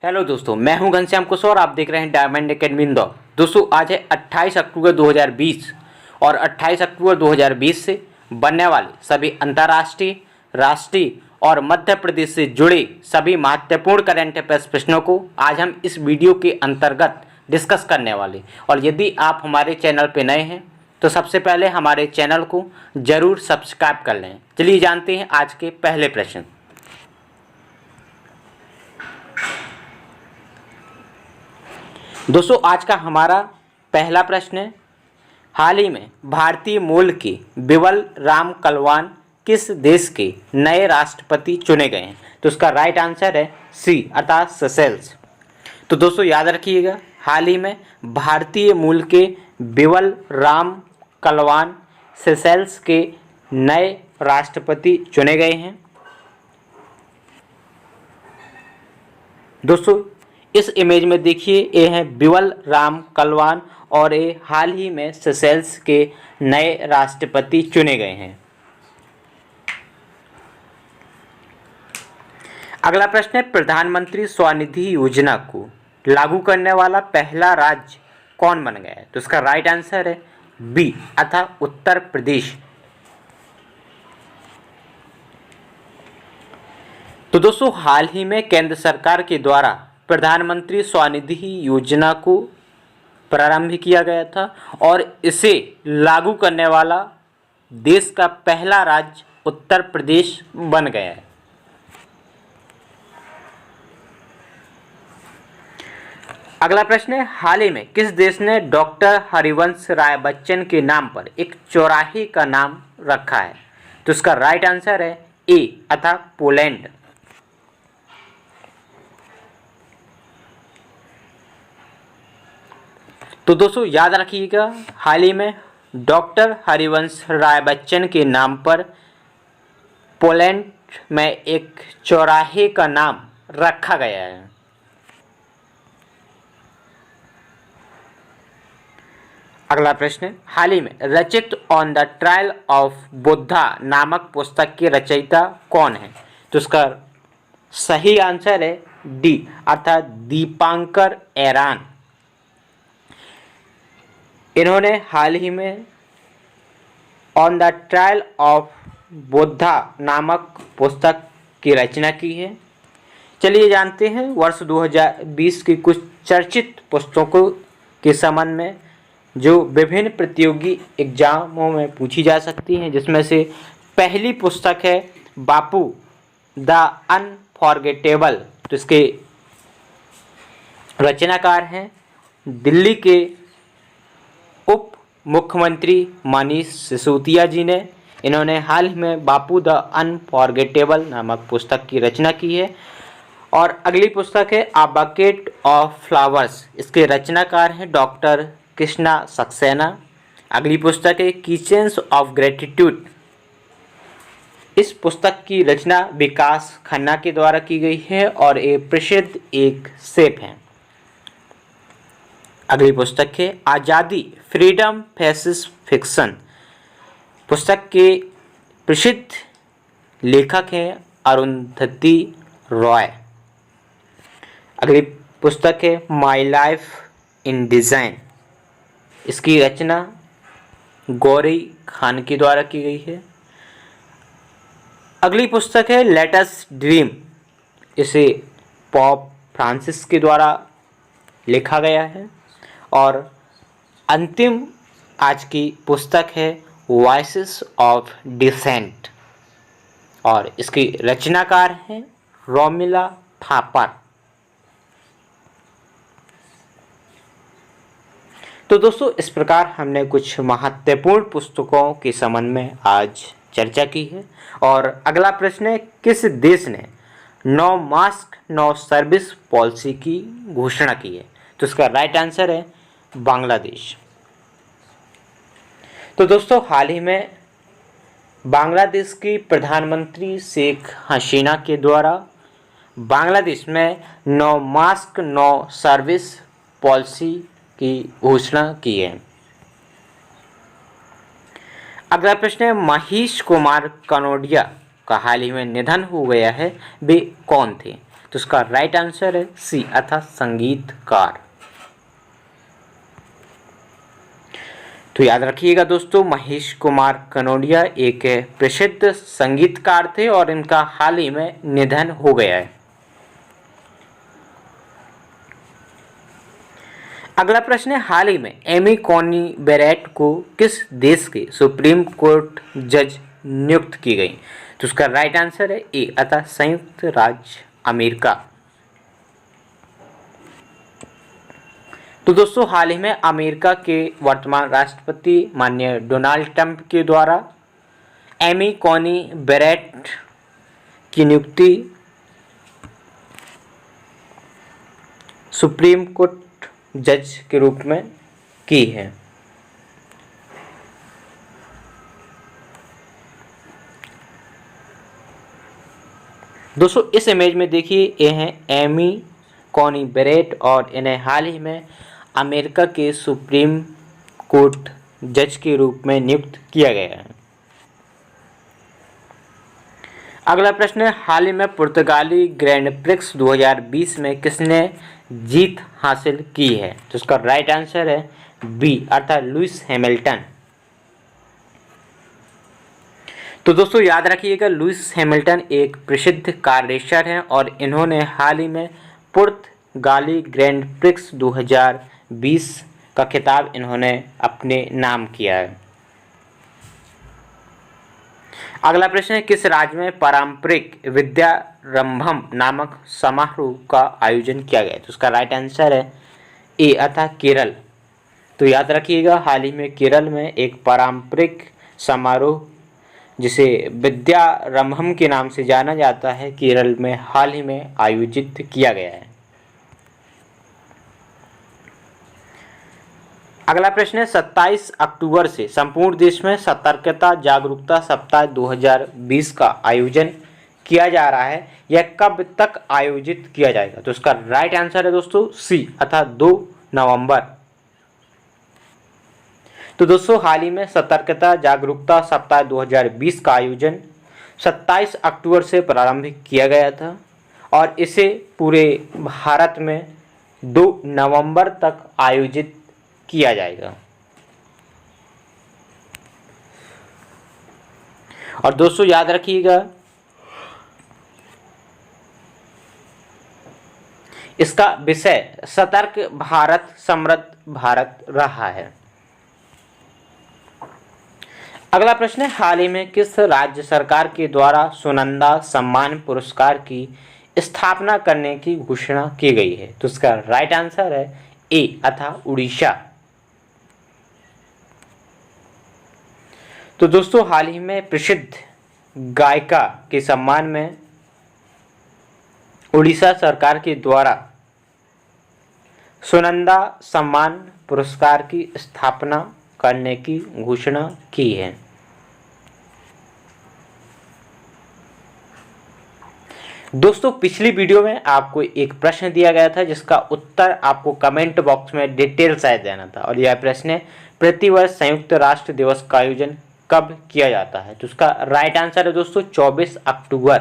Hello दोस्तों, मैं हूं घनश्याम कुशवाहा और आप देख रहे हैं डायमंड एकेडमी इंदौर। दोस्तों आज है 28 अक्टूबर 2020 और 28 अक्टूबर 2020 से बनने वाले सभी अंतर्राष्ट्रीय, राष्ट्रीय और मध्य प्रदेश से जुड़े सभी महत्वपूर्ण करंट अफेयर्स प्रश्नों को आज हम इस वीडियो के अंतर्गत डिस्कस करने वाले। और यदि आप हमारे चैनल पर नए हैं तो सबसे पहले हमारे चैनल को ज़रूर सब्सक्राइब कर लें। चलिए जानते हैं आज के पहले प्रश्न। दोस्तों आज का हमारा पहला प्रश्न है, हाल ही में भारतीय मूल के बिमल राम कलवान किस देश के नए राष्ट्रपति चुने गए हैं? तो इसका राइट आंसर है सी अर्थात सेशेल्स। तो दोस्तों याद रखिएगा, हाल ही में भारतीय मूल के बिमल राम कलवान सेशेल्स के नए राष्ट्रपति चुने गए हैं। दोस्तों इस इमेज में देखिए, ये हैं बिमल राम कलवान और ये हाल ही में सेशेल्स के नए राष्ट्रपति चुने गए हैं। अगला प्रश्न है, प्रधानमंत्री स्वनिधि योजना को लागू करने वाला पहला राज्य कौन बन गया है? तो इसका राइट आंसर है बी अर्थात उत्तर प्रदेश। तो दोस्तों हाल ही में केंद्र सरकार के द्वारा प्रधानमंत्री स्वनिधि योजना को प्रारंभ किया गया था और इसे लागू करने वाला देश का पहला राज्य उत्तर प्रदेश बन गया है। अगला प्रश्न है, हाल ही में किस देश ने डॉक्टर हरिवंश राय बच्चन के नाम पर एक चौराहे का नाम रखा है? तो इसका राइट आंसर है ए अर्थात पोलैंड। तो दोस्तों याद रखिएगा, हाल ही में डॉक्टर हरिवंश राय बच्चन के नाम पर पोलैंड में एक चौराहे का नाम रखा गया है। अगला प्रश्न है, हाल ही में रचित on the trial of Buddha नामक पुस्तक के रचयिता कौन है? तो इसका सही आंसर है डी अर्थात दीपांकर एरान। इन्होंने हाल ही में on the trial of Buddha नामक पुस्तक की रचना की है। चलिए जानते हैं वर्ष 2020 की कुछ चर्चित पुस्तकों के संबंध में जो विभिन्न प्रतियोगी एग्जामों में पूछी जा सकती हैं, जिसमें से पहली पुस्तक है बापू द अनफॉरगेटेबल। तो इसके रचनाकार हैं दिल्ली के उप मुख्यमंत्री मनीष सिसोदिया जी ने। इन्होंने हाल ही में बापू द अनफॉरगेटेबल नामक पुस्तक की रचना की है। और अगली पुस्तक है अ बकेट ऑफ फ्लावर्स। इसके रचनाकार हैं डॉक्टर कृष्णा सक्सेना। अगली पुस्तक है किचन्स ऑफ ग्रेटिट्यूड। इस पुस्तक की रचना विकास खन्ना के द्वारा की गई है और ये प्रसिद्ध एक शेफ हैं। अगली पुस्तक है आज़ादी फ्रीडम फेसिस फिक्शन। पुस्तक के प्रसिद्ध लेखक हैं अरुंधति रॉय। अगली पुस्तक है माय लाइफ इन डिज़ाइन। इसकी रचना गौरी खान के द्वारा की गई है। अगली पुस्तक है लेट अस ड्रीम। इसे पॉप फ्रांसिस के द्वारा लिखा गया है। और अंतिम आज की पुस्तक है वॉइसेस ऑफ डिसेंट और इसकी रचनाकार हैं रोमिला थापर। तो दोस्तों इस प्रकार हमने कुछ महत्वपूर्ण पुस्तकों के संबंध में आज चर्चा की है। और अगला प्रश्न है, किस देश ने no mask no service policy की घोषणा की है? तो इसका राइट आंसर है बांग्लादेश। तो दोस्तों हाल ही में बांग्लादेश की प्रधानमंत्री शेख हसीना के द्वारा बांग्लादेश में no mask no service policy की घोषणा की है। अगला प्रश्न है, महेश कुमार कनोडिया का हाल ही में निधन हो गया है, वे कौन थे? तो इसका राइट आंसर है सी अर्थात संगीतकार। तो याद रखिएगा दोस्तों, महेश कुमार कनोडिया एक प्रसिद्ध संगीतकार थे और इनका हाल ही में निधन हो गया है। अगला प्रश्न है, हाल ही में एमी कॉनी बेरेट को किस देश के सुप्रीम कोर्ट जज नियुक्त की गई? तो उसका राइट आंसर है ए अर्थात संयुक्त राज्य अमेरिका। तो दोस्तों, हाल ही में अमेरिका के वर्तमान राष्ट्रपति माननीय डोनाल्ड ट्रंप के द्वारा एमी कॉनी बेरेट की नियुक्ति सुप्रीम कोर्ट जज के रूप में की है। दोस्तों, इस इमेज में देखिए, ये हैं एमी कॉनी बेरेट और इन्हें हाल ही में अमेरिका के सुप्रीम कोर्ट जज के रूप में नियुक्त किया गया है। अगला प्रश्न है, हाल ही में पुर्तगाली ग्रैंड प्रिक्स 2020 में किसने जीत हासिल की है? तो इसका राइट आंसर है बी अर्थात लुइस हैमिल्टन। तो दोस्तों, याद रखिएगा, लुइस हैमिल्टन एक प्रसिद्ध कार रेसर हैं और इन्होंने हाल ही में पुर्तगाली ग्रैंड प्रिक्स 2020 का खिताब इन्होंने अपने नाम किया है। अगला प्रश्न है, किस राज्य में पारंपरिक विद्यारंभम नामक समारोह का आयोजन किया गया? तो उसका राइट आंसर है ए अर्थात केरल। तो याद रखिएगा, हाल ही में केरल में एक पारंपरिक समारोह जिसे विद्यारंभम के नाम से जाना जाता है, केरल में हाल ही में आयोजित किया गया है। अगला प्रश्न है, 27 अक्टूबर से संपूर्ण देश में सतर्कता जागरूकता सप्ताह 2020 का आयोजन किया जा रहा है। यह कब तक आयोजित किया जाएगा? तो इसका राइट आंसर है दोस्तों सी अर्थात 2 नवंबर। तो दोस्तों, हाल ही में सतर्कता जागरूकता सप्ताह 2020 का आयोजन 27 अक्टूबर से प्रारंभ किया गया था और इसे पूरे भारत में 2 नवंबर तक आयोजित किया जाएगा। और दोस्तों, याद रखिएगा, इसका विषय सतर्क भारत समृद्ध भारत रहा है। अगला प्रश्न है, हाल ही में किस राज्य सरकार के द्वारा सुनंदा सम्मान पुरस्कार की स्थापना करने की घोषणा की गई है? तो इसका राइट आंसर है ए अर्थात उड़ीसा। तो दोस्तों, हाल ही में प्रसिद्ध गायिका के सम्मान में उड़ीसा सरकार के द्वारा सुनंदा सम्मान पुरस्कार की स्थापना करने की घोषणा की है। दोस्तों, पिछली वीडियो में आपको एक प्रश्न दिया गया था जिसका उत्तर आपको कमेंट बॉक्स में डिटेल से देना था और यह प्रश्न है, प्रतिवर्ष संयुक्त राष्ट्र दिवस का आयोजन कब किया जाता है? तो उसका राइट आंसर है दोस्तों 24 अक्टूबर।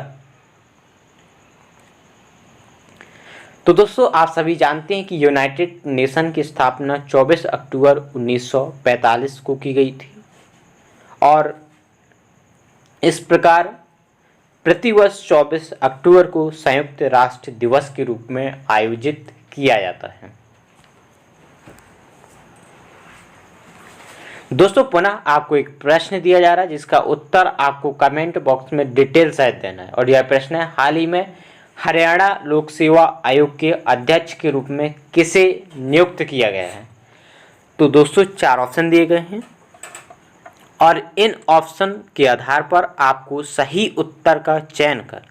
तो दोस्तों, आप सभी जानते हैं कि यूनाइटेड नेशन की स्थापना 24 अक्टूबर 1945 को की गई थी और इस प्रकार प्रतिवर्ष 24 अक्टूबर को संयुक्त राष्ट्र दिवस के रूप में आयोजित किया जाता है। दोस्तों, पुनः आपको एक प्रश्न दिया जा रहा है जिसका उत्तर आपको कमेंट बॉक्स में डिटेल सहित देना है और यह प्रश्न है, हाल ही में हरियाणा लोक सेवा आयोग के अध्यक्ष के रूप में किसे नियुक्त किया गया है? तो दोस्तों, 4 ऑप्शन दिए गए हैं और इन ऑप्शन के आधार पर आपको सही उत्तर का चयन कर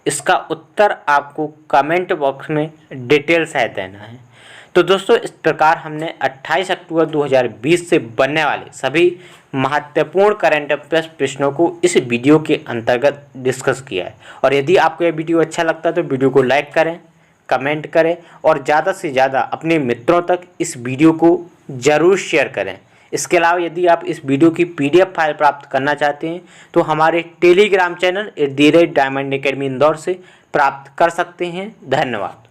इसका उत्तर आपको कमेंट बॉक्स में डिटेल सहित देना है। तो दोस्तों, इस प्रकार हमने 28 अक्टूबर 2020 से बनने वाले सभी महत्वपूर्ण करंट अफेयर्स प्रश्नों को इस वीडियो के अंतर्गत डिस्कस किया है और यदि आपको यह वीडियो अच्छा लगता है तो वीडियो को लाइक करें, कमेंट करें और ज़्यादा से ज़्यादा अपने मित्रों तक इस वीडियो को ज़रूर शेयर करें। इसके अलावा यदि आप इस वीडियो की PDF फाइल प्राप्त करना चाहते हैं तो हमारे Telegram channel @diamond academy Indore से प्राप्त कर सकते हैं। धन्यवाद।